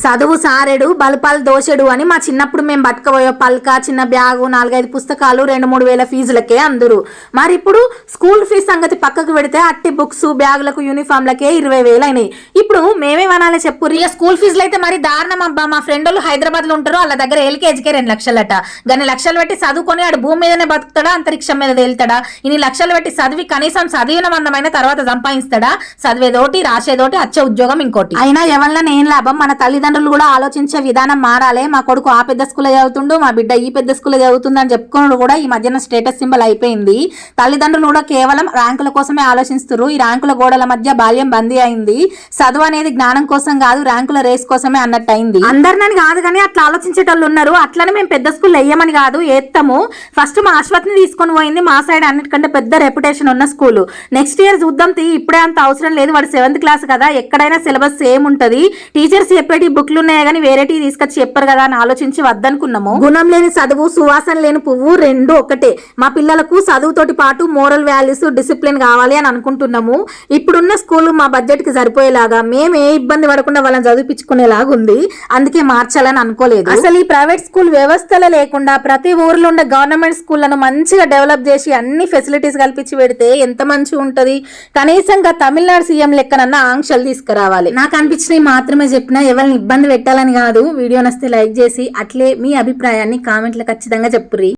చదువు సారెడు బలపాలు దోషెడు అని మా చిన్నప్పుడు మేము పట్టుకపోయే పల్క చిన్న బ్యాగు 4-5 పుస్తకాలు 2-3 వేల ఫీజులకే అందరు. మరి ఇప్పుడు స్కూల్ ఫీజు సంగతి పక్కకు పెడితే అట్టి బుక్స్ బ్యాగులకు యూనిఫామ్లకే 20,000 అయినాయి. ఇప్పుడు మేమేమనాలి చెప్పు. ఇక స్కూల్ ఫీజులు అయితే మరి దారుణం అబ్బా. మా ఫ్రెండ్ వాళ్ళు హైదరాబాద్ లో ఉంటారు, వాళ్ళ దగ్గర ఎల్కేజీకే 2 లక్షలట. దాన్ని లక్షలు పెట్టి చదువుకొని ఆడు భూమి మీదనే బతుకుతాడా, అంతరిక్షం మీద తేలుతాడా? ఇన్ని లక్షలు పెట్టి చదివి కనీసం చదివిన మందమైన తర్వాత సంపాదిస్తాడా? చదివేదోటి రాసేదోటి వచ్చే ఉద్యోగం ఇంకోటి. అయినా ఎవరిన ఏం లాభం? మన తల్లిదండ్రులు కూడా ఆలోచించే విధానం మారాలే. మా కొడుకు ఆ పెద్ద స్కూల్లో చదువుతుండు, మా బిడ్డ ఈ పెద్ద స్కూల్లో చదువుతుంది అని చెప్పుకోవడం కూడా ఈ మధ్యన స్టేటస్ సింబల్ అయిపోయింది. తల్లిదండ్రులు కూడా కేవలం ర్యాంకుల కోసమే ఆలోచిస్తున్నారు. ఈ ర్యాంకుల గోడల మధ్య బాల్యం బందీ అయింది. చదువు అనేది జ్ఞానం కోసం కాదు, ర్యాంకుల రేస్ కోసమే అన్నట్టు అయింది. అందరినని కాదు కానీ అట్లా ఆలోచించేటోళ్ళు ఉన్నారు. అట్లనే మేము పెద్ద స్కూల్ వేయమని కాదు, ఏస్తాము. ఫస్ట్ మా అశ్వత్ని తీసుకొని పోయింది మా సైడ్ అన్నిటికంటే పెద్ద రెప్యుటేషన్ ఉన్న స్కూల్. నెక్స్ట్ ఇయర్ చూద్దాం, ఇప్పుడే అంత అవసరం లేదు. వాడు 7th క్లాస్ కదా, ఎక్కడైనా సిలబస్ సేమ్ ఉంటది. టీచర్స్ చెప్పేటి బుక్లు ఉన్నాయి కానీ వేరేటి తీసుకొచ్చి చెప్పారు కదా అని ఆలోచించి వద్దనుకున్నాము. గుణం లేని చదువు, సువాసన లేని పువ్వు రెండు ఒకటే. మా పిల్లలకు చదువుతోటి పాటు మోరల్ వాల్యూస్, డిసిప్లిన్ కావాలి అని అనుకుంటున్నాము. ఇప్పుడున్న స్కూల్ మా బడ్జెట్ కి సరిపోయేలాగా, మేము ఏ ఇబ్బంది పడకుండా వాళ్ళని చదివించుకునేలాగా ఉంది. అందుకే మార్చాలని అనుకోలేదు. అసలు ఈ ప్రైవేట్ స్కూల్ వ్యవస్థలో లేకుండా ప్రతి ఊర్లో ఉండే గవర్నమెంట్ స్కూళ్లను మంచిగా డెవలప్ చేసి అన్ని ఫెసిలిటీస్ కల్పించి పెడితే ఎంత మంచిగా ఉంటది. కనీసంగా తమిళనాడు సీఎం లెక్కనన్నా ఆంక్షలు తీసుకురావాలి. నాకు అనిపించినవి మాత్రమే చెప్పినా, ఎవరిని ఇబ్బంది పెట్టాలని కాదు. వీడియో నచ్చితే లైక్ చేసి అట్లే మీ అభిప్రాయాన్ని కామెంట్లో ఖచ్చితంగా చెప్పుర్రి.